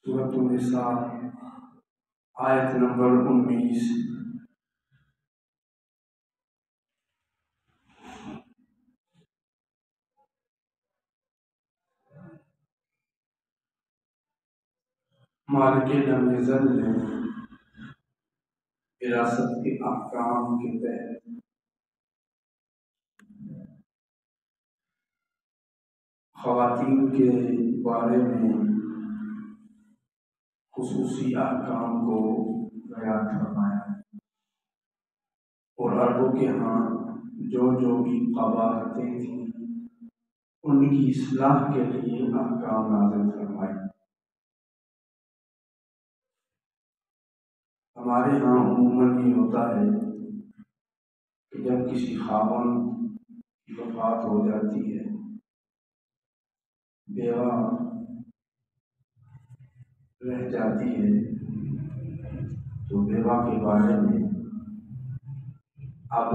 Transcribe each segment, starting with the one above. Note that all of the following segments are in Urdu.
سورۃ النساء آیت نمبر 19۔ مالک لم یزل نے وراثت کے احکام کے تحت خواتین کے بارے میں خصوصی احکام کو بیان فرمایا اور عربوں کے ہاں جو بھی قباحتیں تھیں ان کی اصلاح کے لیے احکام نازل فرمائے۔ ہمارے ہاں عموماً یہ ہوتا ہے کہ جب کسی خاوند کی وفات ہو جاتی ہے، بیوہ رہ جاتی ہے، تو بیوہ کے بارے میں اب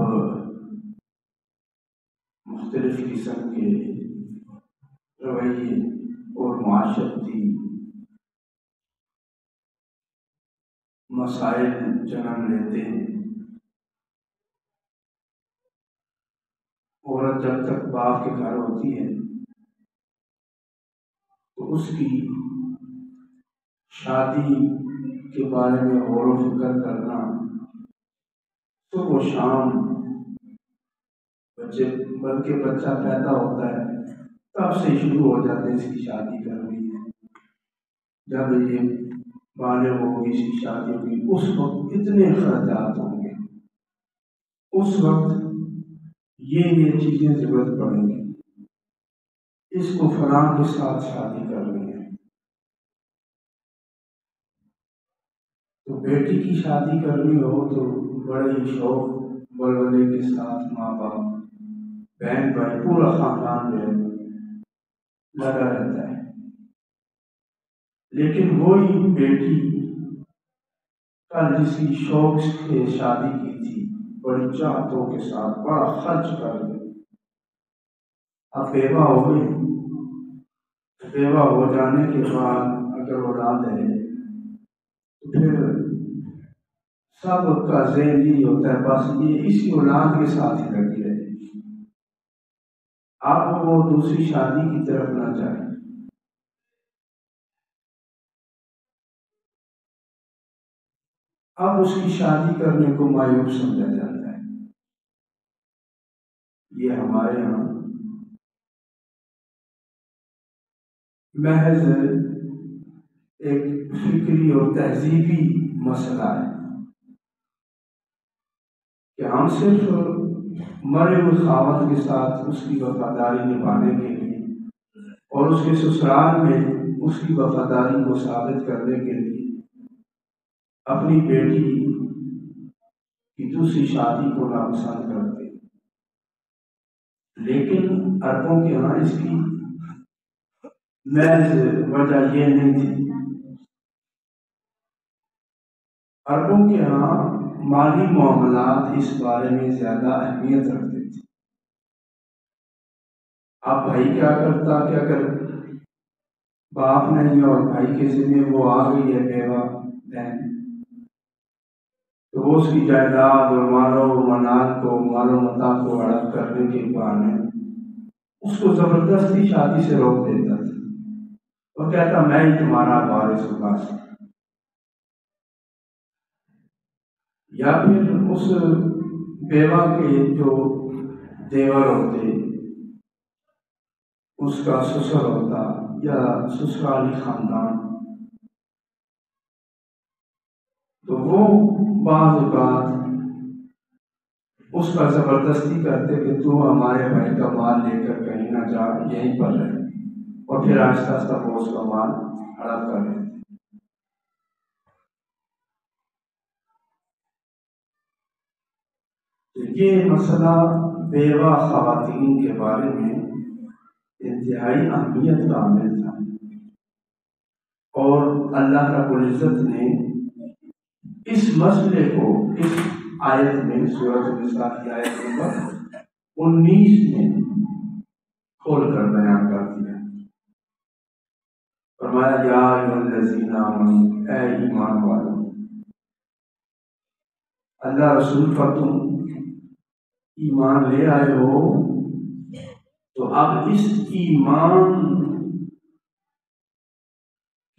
مختلف قسم کے رویے اور معاشرتی مسائل جنم لیتے ہیں۔ عورت جب تک باپ کے گھر ہوتی ہے تو اس کی شادی کے بارے میں غور و فکر کرنا، صبح و شام بلکہ بچہ پیدا ہوتا ہے تب سے شروع ہو جاتے ہیں اس کی شادی کرنی ہے۔ جب یہ بالغ ہوگی، اس کی شادی ہوگی، اس وقت اتنے اخراجات ہوں گے، اس وقت یہ چیزیں ضرورت پڑیں گی، اس کو فلاں کے ساتھ شادی کرنی ہے۔ تو بیٹی کی شادی کرنی ہو تو بڑے ہی شوق ولولے کے ساتھ ماں باپ، بہن بھائی، پورا خاندان جو ہے لگا رہتا ہے، لیکن وہی بیٹی کل جس کی شوق سے شادی کی تھی، بڑی چاہتوں کے ساتھ بڑا خرچ کر کے اب بیوہ ہو گئی، بیوہ ہو جانے کے بعد اگر اولاد ہے تو پھر سب کا ذہن یہ ہوتا ہے بس یہ اسی اولاد کے ساتھ ہی لگی رہے، اب وہ دوسری شادی کی طرف نہ جائے۔ اب اس کی شادی کرنے کو معیوب سمجھا جاتا ہے۔ یہ ہمارے یہاں محض ایک فکری اور تہذیبی مسئلہ ہے کہ ہم صرف مرے ہوئے خاوند کے ساتھ اس کی وفاداری نبھانے کے لیے اور اس کے سسرال میں اس کی وفاداری کو ثابت کرنے کے لیے اپنی بیٹی کی دوسری شادی کو ناپسند کرتے، لیکن عربوں کے ہاں اس کی محض وجہ یہ نہیں تھی۔ عربوں کے ہاں مالی معاملات اس بارے میں زیادہ اہمیت رکھتے تھے۔ اب بھائی کیا کرتا کہ اگر باپ نہیں اور بھائی کے ذمہ وہ آ گئی ہے بیوہ بہن، تو وہ اس کی جائیداد اور مال و متاع کو ہڑپ کرنے کے بہانے اس کو زبردستی شادی سے روک دیتا تھا اور کہتا میں ہی تمہارا وارث ہوں۔ یا پھر اس بیوہ کے جو دیور ہوتے، اس کا سسر ہوتا یا سسرالی خاندان، تو وہ بعض اوقات اس پر زبردستی کرتے کہ تو ہمارے بھائی کا مال لے کر کہیں نہ جا، یہیں پر رہے، اور پھر آہستہ آہستہ وہ اس کا مال ہڑپ کر لیتے۔ یہ مسئلہ بیوہ خواتین کے بارے میں انتہائی اہمیت کا حامل تھا، اور اللہ رب العزت نے اس مسئلے کو اس آیت میں سورۃ النساء کی آیت نمبر 19 میں کھول کر بیان کر دیا۔ فرمایا یا ایھا الذین آمنوا، اے ایمان والو، اللہ رسول پر تم ایمان لے آئے ہو تو اب اس ایمان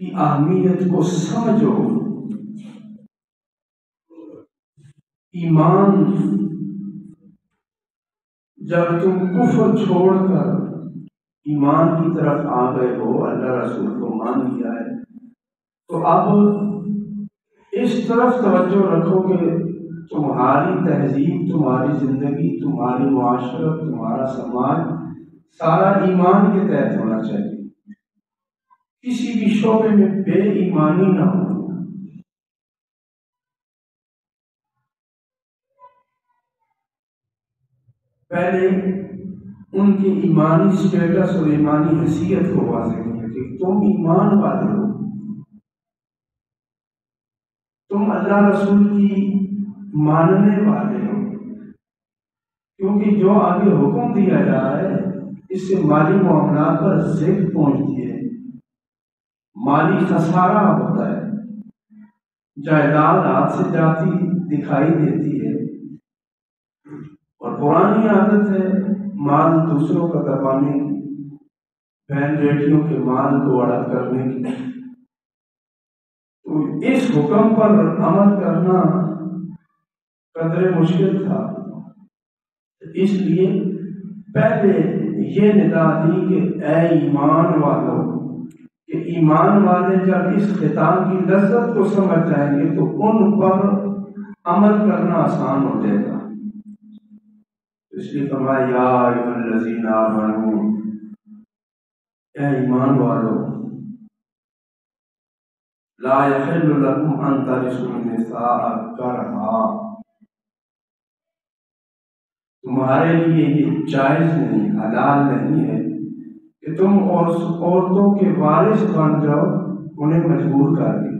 کی اہمیت کو سمجھو۔ ایمان جب تم کفر چھوڑ کر ایمان کی طرف آ گئے ہو، اللہ رسول کو مان لیا ہے، تو اب اس طرف توجہ رکھو کہ تمہاری تہذیب، تمہاری زندگی، تمہاری معاشرت، تمہارا سماج سارا ایمان کے تحت ہونا چاہیے، کسی بھی شعبے میں بے ایمانی نہ ہو۔ پہلے ان کے ایمانی سٹیٹس اور ایمانی حیثیت کو واضح کیا کہ تم ایمان والے ہو، تم اللہ رسول کی ماننے والے ہو، کیونکہ جو آگے حکم دیا جائے اس سے مالی معاملات پر زد پہنچتی ہے، مالی خسارہ ہوتا ہے، جائیداد ہاتھ سے جاتی دکھائی دیتی ہے، اور پرانی عادت ہے مال دوسروں کا دبانے کی، بہن بیٹیوں کے مال کو اڑپ کرنے کی۔ تو اس حکم پر عمل کرنا قدرے مشکل تھا، اس لیے پہلے یہ ندا دی کہ اے ایمان والو، کہ ایمان والے جب اس خطاب کی لذت کو سمجھ جائیں گے تو ان پر عمل کرنا آسان ہو جائے گا۔ اس لیے فرمایا یا ایھا الذین آمنوا، اے ایمان والو، لا یحل لکم ان ترثوا النساء کرہا، تمہارے لیے یہ جائز نہیں، حلال نہیں ہے کہ تم عورتوں کے وارث بن جاؤ انہیں مجبور کر کے۔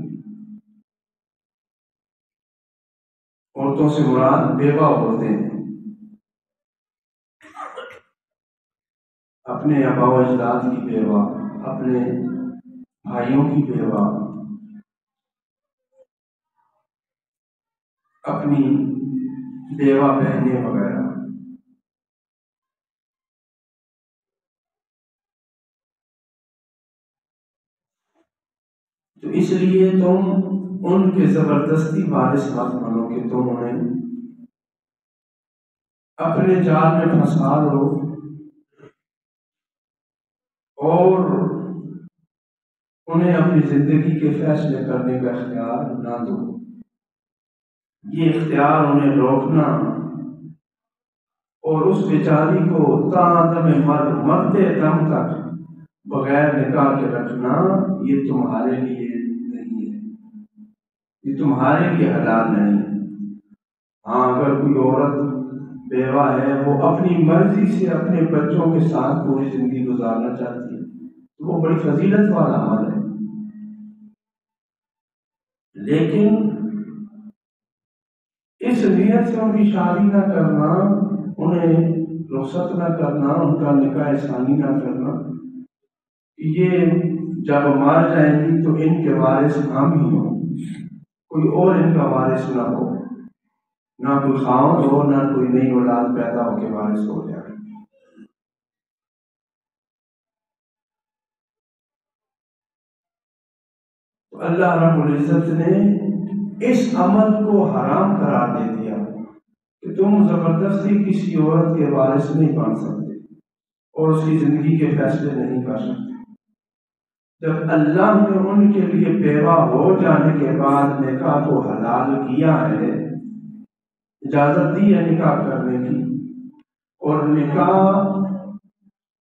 عورتوں سے مراد بیوہ عورتیں ہیں، اپنے آباء و اجداد کی بیوہ، اپنے بھائیوں کی بیوہ، اپنی بیوہ بہنیں وغیرہ۔ تو اس لیے تم ان کے زبردستی وارث مت بنو کہ تم انہیں اپنے جال میں پھنسا دو اور انہیں اپنی زندگی کے فیصلے کرنے کا اختیار نہ دو۔ یہ اختیار انہیں روکنا اور اس بیچاری کو تا دم مرتے دم تک بغیر نکاح کے رکھنا، یہ تمہارے لیے نہیں ہے، یہ تمہارے لیے حلال نہیں ہے۔ ہاں، اگر کوئی عورت بیوہ ہے، وہ اپنی مرضی سے اپنے بچوں کے ساتھ پوری زندگی گزارنا چاہتی ہے تو وہ بڑی فضیلت والا عمل ہے، لیکن اس نیت سے ان کی شادی نہ کرنا، انہیں رخصت نہ کرنا، ان کا نکاح ثانی نہ کرنا، یہ جب مر جائیں گی تو ان کے وارث ہم ہی ہوں، کوئی اور ان کا وارث نہ ہو، نہ کوئی خاوند ہو، نہ کوئی نئی اولاد پیدا ہو کے وارث ہو جائے۔ تو اللہ رب العزت نے اس عمل کو حرام قرار دے دیا کہ تم زبردستی کسی عورت کے وارث نہیں بن سکتے اور اس کی زندگی کے فیصلے نہیں کر سکتے۔ جب اللہ نے ان کے لیے بیوہ ہو جانے کے بعد نکاح کو حلال کیا ہے، اجازت دی ہے نکاح کرنے کی، اور نکاح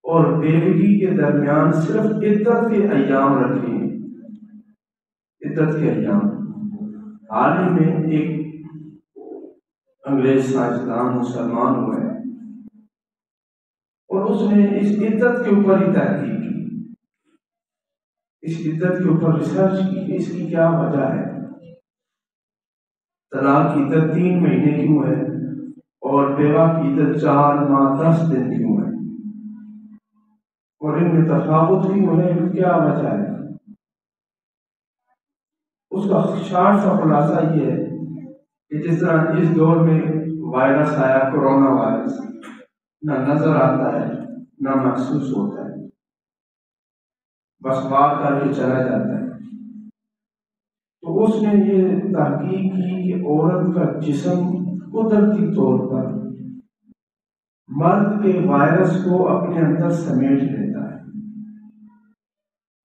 اور بیوگی کے درمیان صرف عدت کے ایام رکھے ہیں، عدت کے ایام۔ حال ہی میں ایک انگریز سائنسدان مسلمان ہوئے اور اس نے اس عدت کے اوپر ہی تحقیق کی، اس عدت کے اوپر ریسرچ کی کہ اس کی کیا وجہ ہے، طلاق کی عدت 3 مہینے کیوں ہے اور بیوہ کی عدت 4 ماہ 10 دن کیوں ہے، اور ان میں تفاوت کیوں ہے، کیا وجہ ہے۔ اس کا شارٹ سا خلاصہ یہ ہے کہ جس طرح اس دور میں وائرس آیا، کورونا وائرس، نہ نظر آتا ہے نہ محسوس ہوتا ہے، بس بات کر کے چلا جاتا ہے۔ تو اس نے یہ تحقیق کی کہ عورت کا جسم قدرتی طور پر مرد کے وائرس کو اپنے اندر سمیٹ لیتا ہے،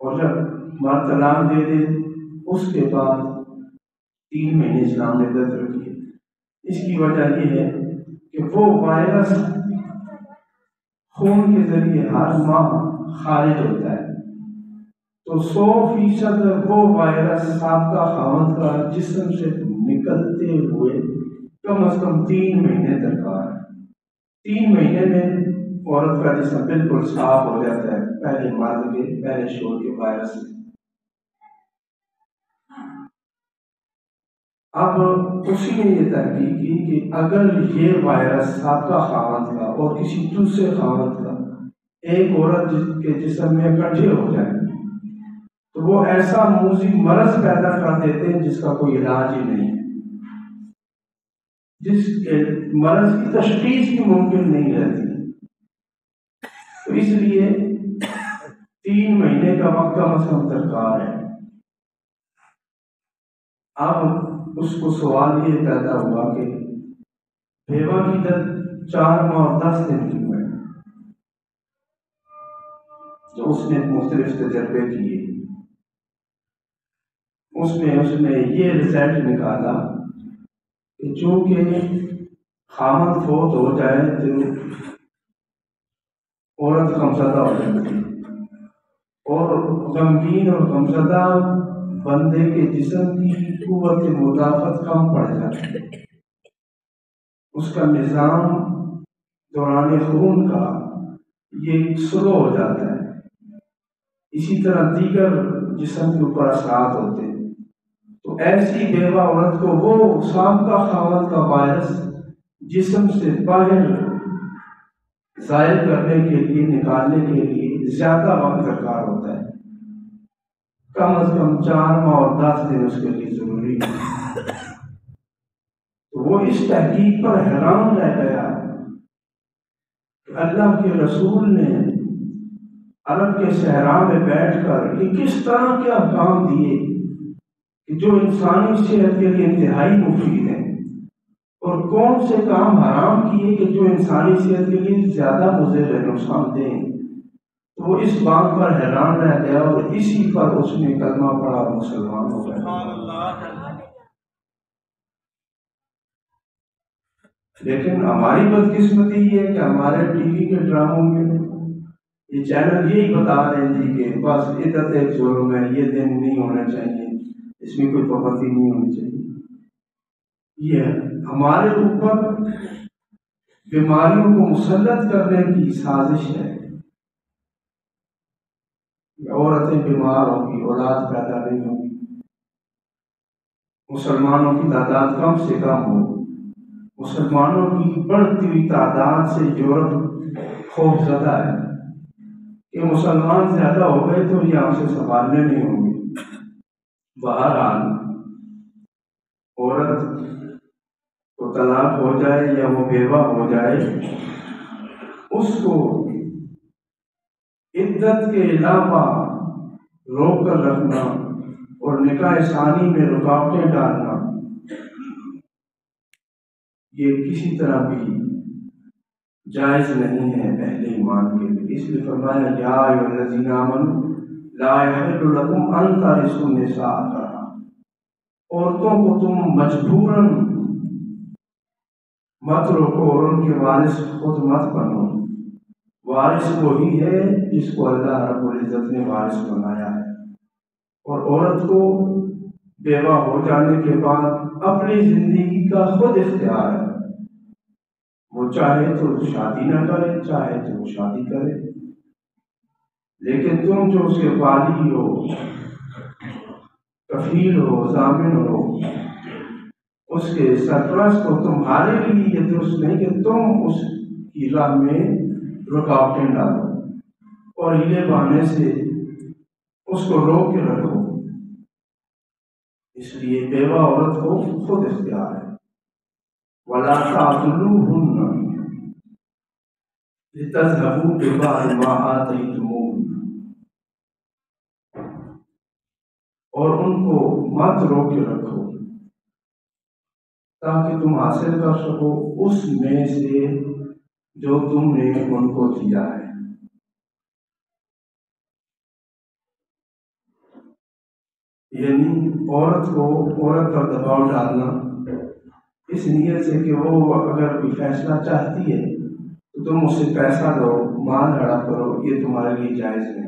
اور جب مرد طلاق دے دے اس کے بعد 3 مہینے اسلام نے عدت رکھی ہے۔ اس کی وجہ یہ ہے کہ وہ وائرس خون کے ذریعے ہر ماہ خارج ہوتا ہے، تو 100% وہ وائرس سابقہ خاوند کا جسم سے نکلتے ہوئے کم از کم 3 مہینے درکار ہے۔ 3 مہینے میں عورت کا جسم بالکل صاف ہو جاتا ہے پہلے مرد کے، پہلے شوہر کے وائرس سے۔ اب اسی نے یہ تحقیق کی کہ اگر یہ وائرس سابقہ خاوند کا اور کسی دوسرے خاوند کا ایک عورت کے جسم میں اکٹھے ہو جائیں تو وہ ایسا موذی مرض پیدا کر دیتے ہیں جس کا کوئی علاج ہی نہیں ہے، جس مرض کی تشخیص بھی ممکن نہیں رہتی۔ تو اس لیے 3 مہینے کا وقت کم از کم درکار ہے۔ اب اس کو سوال یہ پیدا ہوا کہ بیوہ کی عدت 4 ماہ اور 10 دن کی ہوئے، جو اس نے مختلف تجربے کیے، اس نے یہ رزلٹ نکالا کہ چونکہ خامد فوت ہو جائے تو عورت غمزدہ ہو جاتی ہے، اور غمگین اور غمزدہ بندے کے جسم کی قوت مدافعت کم پڑ جاتی ہے، اس کا نظام دوران خون کا یہ سلو ہو جاتا ہے۔ اسی طرح دیگر جسم کے اوپر اثرات ہوتے ہیں، تو ایسی بیوہ عورت کو وہ سابقہ خاوند کا وائرس جسم سے باہر ظاہر کرنے کے لیے، نکالنے کے لیے زیادہ وقت درکار ہوتا ہے، کم از کم 4 ماہ اور 10 دن اس کے لیے ضروری ہے۔ تو وہ اس تحقیق پر حیران رہ گیا کہ اللہ کے رسول نے عرب کے صحرا میں بیٹھ کر یہ کس طرح کے احکام دیے کہ جو انسانی صحت کے لیے انتہائی مفید ہیں، اور کون سے کام حرام کیے کہ جو انسانی صحت کے لیے زیادہ مضر ہے، نقصان دہ ہیں۔ تو وہ اس بات پر حیران رہ گیا اور اسی پر اس نے کلمہ پڑھا اور مسلمان ہو گیا۔ لیکن ہماری بدقسمتی یہ ہے کہ ہمارے ٹی وی کے ڈراموں میں یہ چینل یہی بتا رہے ہیں کہ بس عدت ایک ظلم ہے، یہ دن نہیں ہونا چاہیے، اس میں کوئی پابندی نہیں ہونی چاہیے۔ یہ ہمارے اوپر بیماریوں کو مسلط کرنے کی سازش ہے۔ عورتیں بیمار ہوں گی، اولاد پیدا نہیں ہوگی، مسلمانوں کی تعداد کم سے کم ہو، مسلمانوں کی بڑھتی ہوئی تعداد سے یورپ خوف زدہ ہے کہ مسلمان زیادہ ہو گئے تو یہ ہم سے سنبھالنے نہیں ہوں گے۔ بہرحال عورت کو طلاق ہو جائے یا وہ بیوہ ہو جائے، اس کو عدت کے علاوہ روک کر رکھنا اور نکاح ثانی میں رکاوٹیں ڈالنا یہ کسی طرح بھی جائز نہیں ہے اہل ایمان کے لیے۔ اس لیے فرمایا یا ایھا الذین آمنوا لا یحل لکم ان ترثوا النساء کرہا، عورتوں کو تم مجبوراً مت روکو اور ان کے وارث خود مت بنو۔ وارث وہی ہے جس کو اللہ رب العزت نے وارث بنایا ہے، اور عورت کو بیوہ ہو جانے کے بعد اپنی زندگی کا خود اختیار ہے، وہ چاہے تو شادی نہ کرے، چاہے تو وہ شادی کرے، لیکن تم جو اس کے والی ہو، کفیل ہو، ضامن ہو، اس کے سرپرست ہو، تمہارے لیے یہ درست نہیں کہ تم اس کی راہ میں رکاوٹیں ڈالو اور ہیلے بہانے سے اس کو روک کے رکھو۔ اس لیے بیوہ عورت کو خود اختیار ہے. وَلَا تَعْضُلُوهُنَّ لِتَذْهَبُوا بِبَعْضِ مَا آتَيْتُمُوهُنَّ، اور ان کو مت روک کے رکھو تاکہ تم حاصل کر سکو اس میں سے جو تم نے ان کو دیا ہے. یعنی عورت پر دباؤ ڈالنا اس نیت سے کہ وہ اگر کوئی فیصلہ چاہتی ہے تو تم اس سے پیسہ دو، مال ہڑپ کرو، یہ تمہارے لیے جائز نہیں.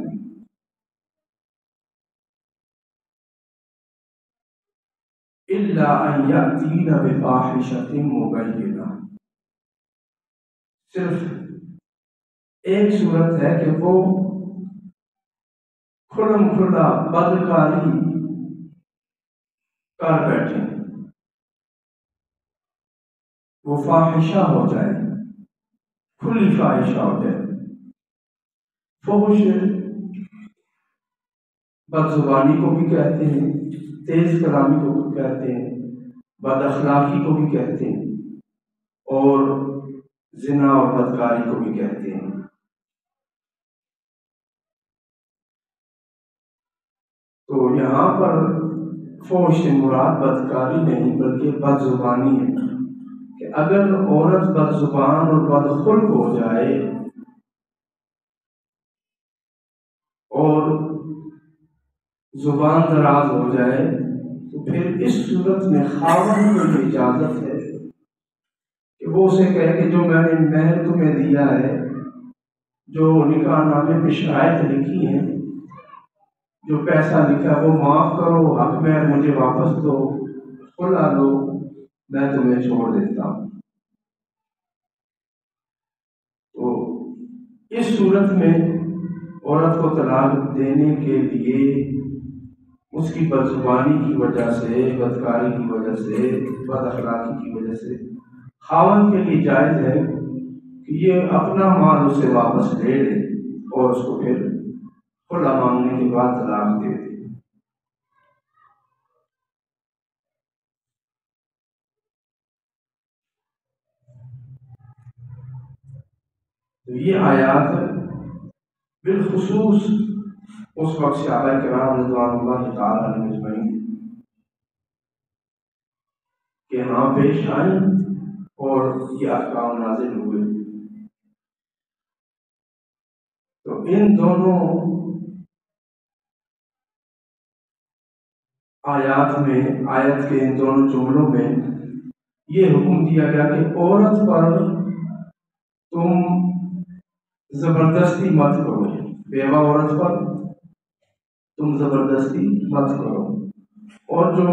إِلَّا أَن يَأْتِينَ بِفَاحِشَةٍ مُبَيِّنَةٍ، صرف ایک صورت ہے کہ وہ کھلم کھلا بدکاری کر بیٹھے، وہ فاحشہ ہو جائے، کھلی فاحشہ ہو جائے. فحش بد زبانی کو بھی کہتے ہیں، تیز کلامی کو بھی کہتے ہیں، بد اخلاقی کو بھی کہتے ہیں، اور زنا اور بدکاری کو بھی کہتے ہیں. تو یہاں پر فحش سے مراد بدکاری نہیں بلکہ بد زبانی ہے، کہ اگر عورت بد زبان اور بد خلق ہو جائے اور زبان دراز ہو جائے تو پھر اس صورت میں خاوند کو یہ اجازت ہے کہ وہ اسے کہے کہ جو میں نے مہر تمہیں دیا ہے، جو نکاح نامے پہ شرائط لکھی ہیں، جو پیسہ لکھا وہ معاف کرو، حق مہر مجھے واپس دو، خلا دو، میں تمہیں چھوڑ دیتا ہوں. تو اس صورت میں عورت کو طلاق دینے کے لیے اس کی بدزبانی کی وجہ سے، بدکاری کی وجہ سے، بد اخلاقی کی وجہ سے خاوند کے لیے جائز ہے کہ یہ اپنا مال اسے واپس لے لے اور اس کو پھر خلا مانگنے کے بعد طلاق دے دے. تو یہ آیات بالخصوص اس وقت صحابہ کرام رضوان اللہ تعالی علیہم اجمعین کے ہاں پیش آئیں اور یہ احکام نازل ہوئے. تو ان دونوں آیات میں، آیت کے ان دونوں جملوں میں یہ حکم دیا گیا کہ عورت پر تم زبردستی مت کرو، بیوہ عورت پر تم زبردستی مت کرو، اور جو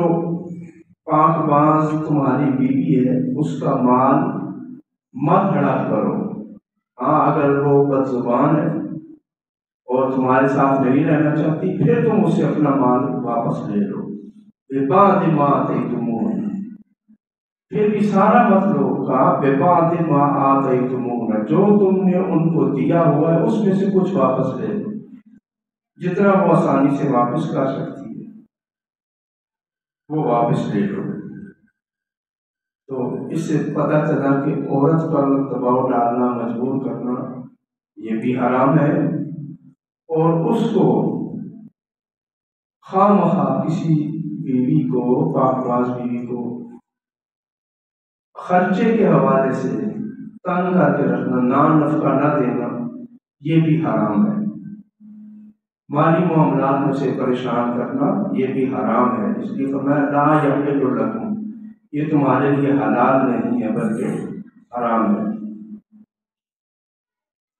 پاک باز تمہاری بیوی ہے اس کا مال مت ہڑپ کرو. ہاں اگر وہ بد زبان ہے اور تمہارے ساتھ نہیں رہنا چاہتی پھر تم اسے اپنا مال واپس لے لو. بِبَعْضِ مَا آتَيْتُمُوهُنَّ، پھر بھی سارا مت لو، کہا بِبَعْضِ مَا آتَيْتُمُوهُنَّ، جو تم نے ان کو دیا ہوا ہے اس میں سے کچھ واپس لے لو، جتنا وہ آسانی سے واپس کر سکتی ہے وہ واپس لے لو. تو اس سے پتہ چلا کہ عورت پر دباؤ ڈالنا، مجبور کرنا یہ بھی حرام ہے، اور اس کو خواہ مخواہ کسی بیوی کو، پاک باز بیوی کو خرچے کے حوالے سے تنگ کر کے رکھنا، نان نفقہ نہ دینا، یہ بھی حرام ہے. مالی معاملات میں سے پریشان کرنا یہ بھی حرام ہے. اس لیے فرمایا لا یحل لکم، یہ تمہارے لیے حلال نہیں ہے بلکہ حرام ہے.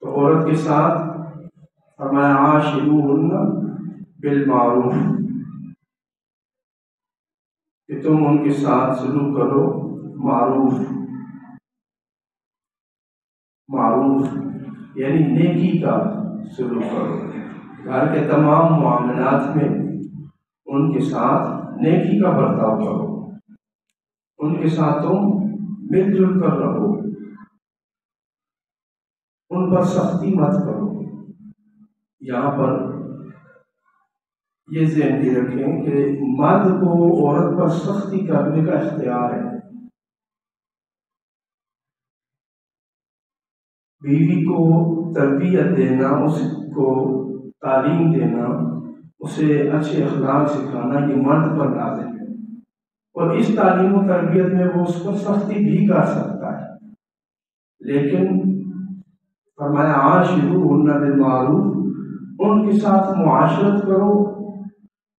تو عورت کے ساتھ فرمایا عاشروہن بالمعروف، کہ تم ان کے ساتھ سلوک کرو معروف. معروف یعنی نیکی کا سلوک کرو، گھر کے تمام معاملات میں ان کے ساتھ نیکی کا برتاؤ کرو، ان کے ساتھ تم مل جل کر رہو، ان پر سختی مت کرو. یہاں پر یہ ذہن بھی رکھیں کہ مرد کو عورت پر سختی کرنے کا اختیار ہے۔ بیوی کو تربیت دینا، اس کو تعلیم دینا، اسے اچھے اخلاق سکھانا، یہ مرد پر لازم ہے، اور اس تعلیم و تربیت میں وہ اس پر سختی بھی کر سکتا ہے، لیکن فرمایا عاشروہن بالمعروف، ان کے ساتھ معاشرت کرو،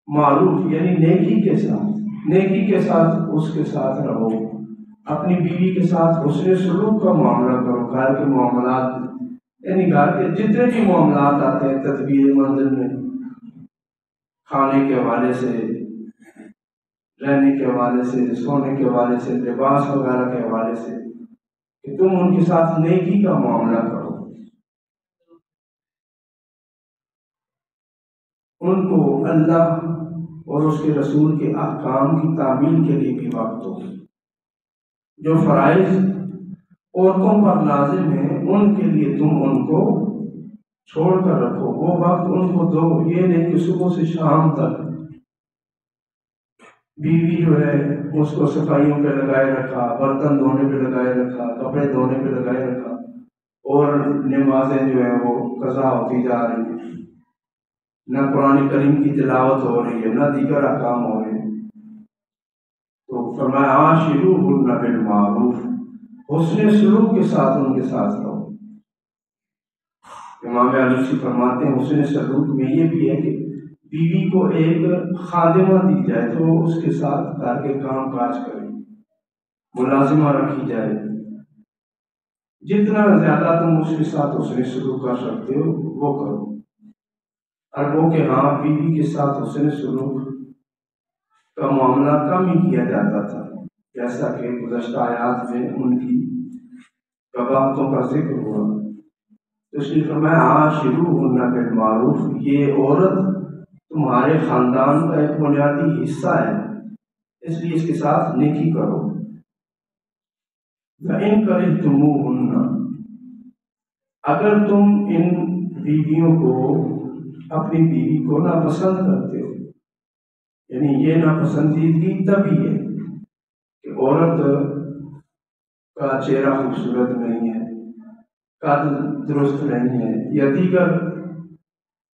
معروف یعنی نیکی کے ساتھ، نیکی کے ساتھ اس کے ساتھ رہو، اپنی بیوی کے ساتھ حسن سلوک کا معاملہ کرو، گھر کے معاملات یعنی گھر کے جتنے بھی معاملات آتے ہیں تدبیر منزل میں، کھانے کے حوالے سے، رہنے کے حوالے سے، سونے کے حوالے سے، لباس وغیرہ کے حوالے سے، کہ تم ان کے ساتھ نیکی کا معاملہ کرو، ان کو اللہ اور اس کے رسول کے احکام کی تعمیل کے لیے بھی وقت ہو، جو فرائض عورتوں پر لازم ہیں ان کے لیے تم ان کو چھوڑ کر رکھو، وہ وقت ان کو دو، یہ نہیں کہ صبح سے شام تک بیوی جو ہے اس کو صفائیوں پہ لگائے رکھا، برتن دھونے پہ لگائے رکھا، کپڑے دھونے پہ لگائے رکھا، اور نمازیں جو ہیں وہ قضا ہوتی جا رہی ہیں، نہ قرآن کریم کی تلاوت ہو رہی ہے، نہ دیگر احکام ہو رہے ہیں۔ تو فرمایا عاشروہن بالمعروف، حسن سلوک کے ساتھ ان کے ساتھ رہو۔ امام علوسی فرماتے ہیں حسن سلوک میں یہ بھی ہے کہ بیوی کو ایک خادمہ دی جائے تو اس کے ساتھ گھر کے کام کاج کرے، ملازمہ رکھی جائے، جتنا زیادہ تم اس کے ساتھ حسن سلوک کر سکتے ہو وہ کرو۔ عربوں کے ہاں بیوی کے ساتھ حسن سلوک کا معاملہ کم ہی کیا جاتا تھا، جیسا کہ گزشتہ آیات میں ان کی قباحتوں کا ذکر ہوا۔ تو اس لیے فرمایا عاشروہن بالمعروف، یہ عورت تمہارے خاندان کا ایک بنیادی حصہ ہے، اس لیے اس کے ساتھ نیکی کرو۔ فَإِن كَرِهْتُمُوهُنَّ، اگر تم ان بیویوں کو، اپنی بیوی کو ناپسند کرتے ہو، یعنی یہ ناپسندیدگی تبھی ہے کہ عورت کا چہرہ خوبصورت نہیں ہے، قد درست نہیں ہے، یا دیگر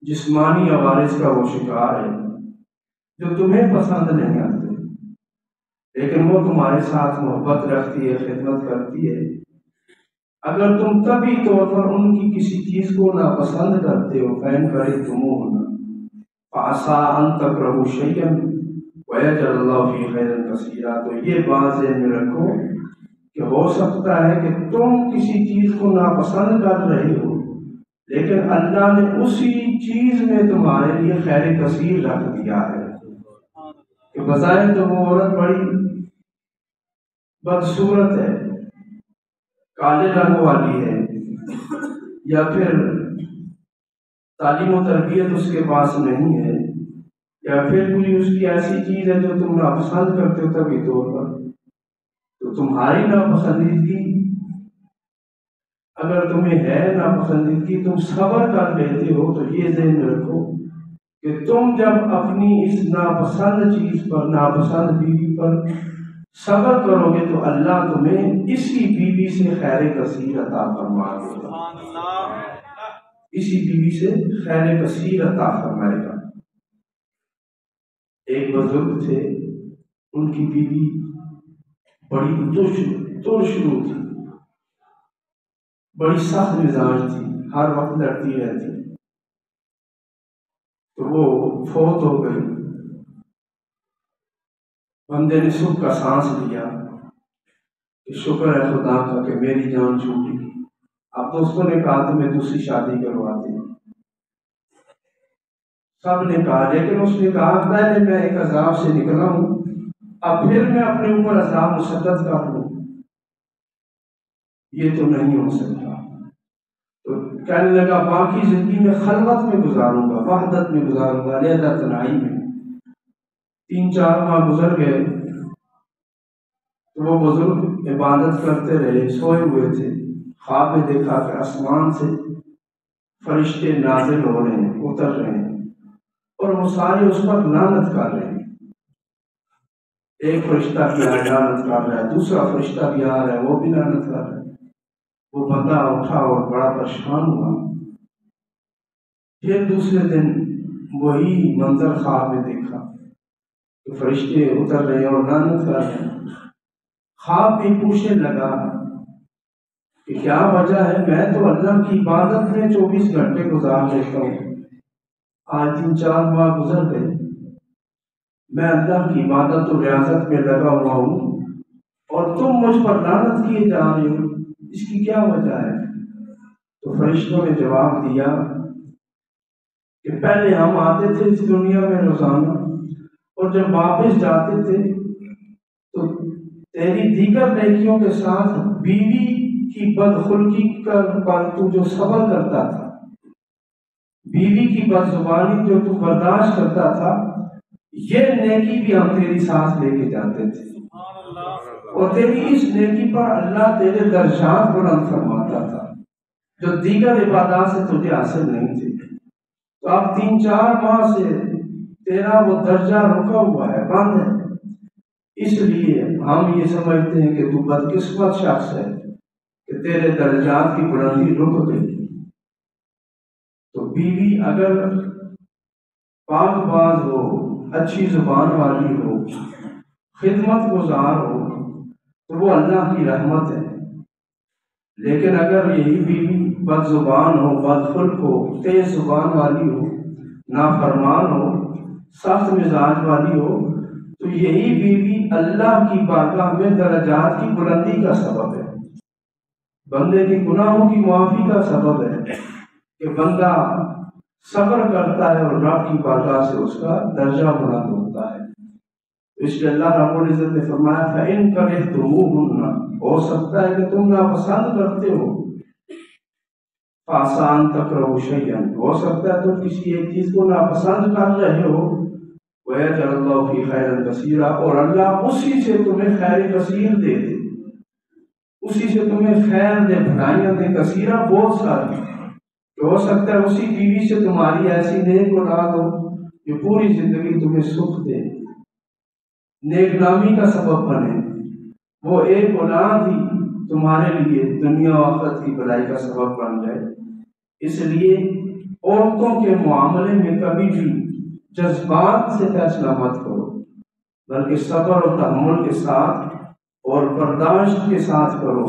جسمانی عوارض کا وہ شکار ہے جو تمہیں پسند نہیں آتے، لیکن وہ تمہارے ساتھ محبت رکھتی ہے، خدمت کرتی ہے۔ اگر تم طبی طور پر ان کی کسی چیز کو ناپسند کرتے ہو، فَإِن كَرِهْتُمُوهُنَّ فَعَسَىٰ أَن تَكْرَهُوا شَيْئًا وَيَجْعَلَ اللَّهُ فِيهِ خَيْرًا كَثِيرًا، تو یہ بات ذہن میں رکھو کہ ہو سکتا ہے کہ تم کسی چیز کو ناپسند کر رہے ہو، لیکن اللہ نے اسی چیز میں تمہارے لیے خیر کثیر رکھ دیا ہے، کہ بظاہر تو وہ عورت بڑی بدصورت ہے، کالے رنگ والی ہے، یا پھر تعلیم و تربیت اس کے پاس نہیں ہے، یا پھر کوئی اس کی ایسی چیز ہے جو تم ناپسند کرتے ہو طبی طور پر، تو تمہاری ناپسندیدگی اگر تمہیں ہے ناپسندیدگی، تم صبر کر لیتے ہو، تو یہ ذہن میں رکھو کہ تم جب اپنی اس ناپسند چیز پر، ناپسند بیوی پر صبر کرو گے تو اللہ تمہیں اسی بیوی سے خیر کثیر عطا فرمائے گا، اسی بیوی سے خیر کثیر عطا فرمائے گا۔ ایک بزرگ تھے، ان کی بیوی بڑی ترشرو تھی، بڑی سخت مزاج تھی، ہر وقت لڑتی رہتی، تو وہ فوت ہو گئی۔ بندے نے سکھ کا سانس لیا کہ شکر ہے خدا کا کہ میری جان چھوٹی۔ اب دوستوں نے کہا تمہیں دوسری شادی کرواتے ہیں، سب نے کہا، لیکن اس نے کہا پہلے میں ایک عذاب سے نکلا ہوں، اب پھر میں اپنے اوپر عذاب مسلط کر لوں، یہ تو نہیں ہو سکتا۔ تو کہنے لگا باقی زندگی میں خلوت میں گزاروں گا، وحدت میں گزاروں گا، علیحدہ تنہائی میں۔ 3-4 ماہ گزر گئے تو وہ بزرگ عبادت کرتے رہے، سوئے ہوئے تھے، خواب میں دیکھا کہ آسمان سے فرشتے نازل ہو رہے ہیں، اتر رہے ہیں، اور وہ سارے اس پر لعنت کر رہے ہیں۔ ایک فرشتہ بھی لعنت کر رہا ہے، دوسرا فرشتہ بھی آ رہا ہے، وہ بھی لعنت کر رہا ہے۔ وہ بندہ اٹھا اور بڑا پریشان ہوا۔ پھر دوسرے دن وہی منظر خواب میں دیکھا کہ فرشتے اتر رہے اور لعنت کر رہے ہیں۔ خواب میں پوچھنے لگا کہ کیا وجہ ہے؟ میں تو اللہ کی عبادت میں 24 گھنٹے گزار لیتا ہوں، آج 3-4 ماہ گزر گئے، میں اللہ کی عبادت و ریاضت میں لگا ہوا ہوں اور تم مجھ پر لعنت کیے جا رہے ہو، اس کی کیا وجہ ہے؟ تو فرشتوں نے جواب دیا کہ پہلے ہم آتے تھے اس دنیا میں روزانہ، اور جب واپس جاتے تھے تو تیری دیگر نیکیوں کے ساتھ بیوی کی بدخلقی پر تو جو صبر کرتا تھا، بیوی کی بدزبانی جو تو برداشت کرتا تھا، یہ نیکی بھی ہم تیری ساتھ لے کے جاتے تھے، اور تیری اس نیکی پر اللہ تیرے درجات بلند فرماتا تھا جو دیگر عبادات سے تجھے حاصل نہیں تھے۔ تو اب 3-4 ماہ سے تیرا وہ درجہ رکا ہوا ہے، بند ہے، اس لیے ہم یہ سمجھتے ہیں کہ تو بدقسمت شخص ہے کہ تیرے درجات کی بلندی رک گئی۔ تو بیوی اگر پاک باز ہو، اچھی زبان والی ہو، خدمت گزار ہو تو وہ اللہ کی رحمت ہے، لیکن اگر یہی بیوی بد زبان ہو، بد خلق ہو، تیز زبان والی ہو، نافرمان ہو، سخت مزاج والی ہو، تو یہی بیوی اللہ کی بارگاہ میں درجات کی بلندی کا سبب ہے، بندے کے گناہوں کی معافی کا سبب ہے کہ بندہ صبر کرتا ہے اور رب کی بارگاہ سے اس کا درجہ بلند ہوتا ہے۔ اس لیے اللہ رب العزت نے فرمایا فَإِن كَرِهْتُمُوهُنَّ، ہو سکتا ہے کہ تم ناپسند کرتے ہو، فَعَسَىٰ أَن تَكْرَهُوا شَيْئًا، ہو سکتا ہے تم کسی ایک چیز کو ناپسند کر رہے ہو، وَيَجْعَلُ اللَّهُ فِيهِ خَيْرًا كَثِيرًا، اور اللہ اسی سے تمہیں خیر کثیر دے دے، اسی سے تمہیں خیر دے، بھلائیاں دے، کثیرہ بہت ساری، تو ہو سکتا ہے اسی بیوی سے تمہاری ایسی نیک اولاد ہو جو پوری زندگی تمہیں سکھ دے، نیک نامی کا سبب بنے، وہ ایک اولاد ہی تمہارے لیے دنیا و آخرت کی بھلائی کا سبب بن جائے۔ اس لیے عورتوں کے معاملے میں کبھی بھی جذبات سے فیصلہ مت کرو، بلکہ صبر و تحمل کے ساتھ اور برداشت کے ساتھ کرو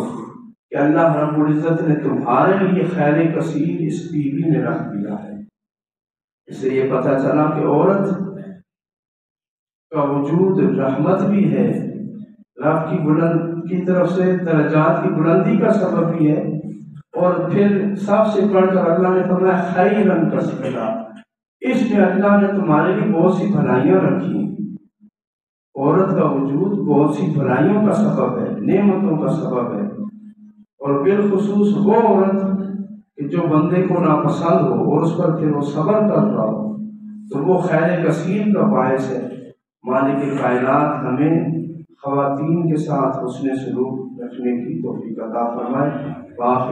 کہ اللہ رب العزت نے تمہارے لیے خیر کثیر اس بیوی نے رکھ دیا ہے۔ اس سے یہ پتہ چلا کہ عورت کا وجود رحمت بھی ہے، رب کی بلند کی طرف سے درجات کی بلندی کا سبب بھی ہے، اور پھر سب سے بڑھ کر اللہ نے فرمایا خیرن کثیرا، اس میں اللہ نے تمہارے لیے بہت سی بھلائیاں رکھی ہیں۔ عورت کا وجود بہت سی بھلائیوں کا سبب ہے، نعمتوں کا سبب ہے، اور بالخصوص وہ عورت کہ جو بندے کو ناپسند ہو اور اس پر پھر وہ صبر کر رہا ہو تو وہ خیر کثیر کا باعث ہے۔ مالک کائنات ہمیں خواتین کے ساتھ حسن سلوک رکھنے کی توفیق عطا فرمائے۔